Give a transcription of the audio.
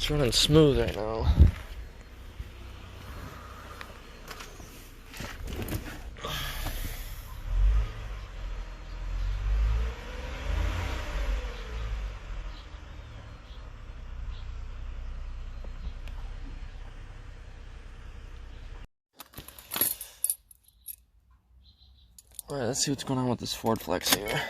It's running smooth right now. Alright, let's see what's going on with this Ford Flex here.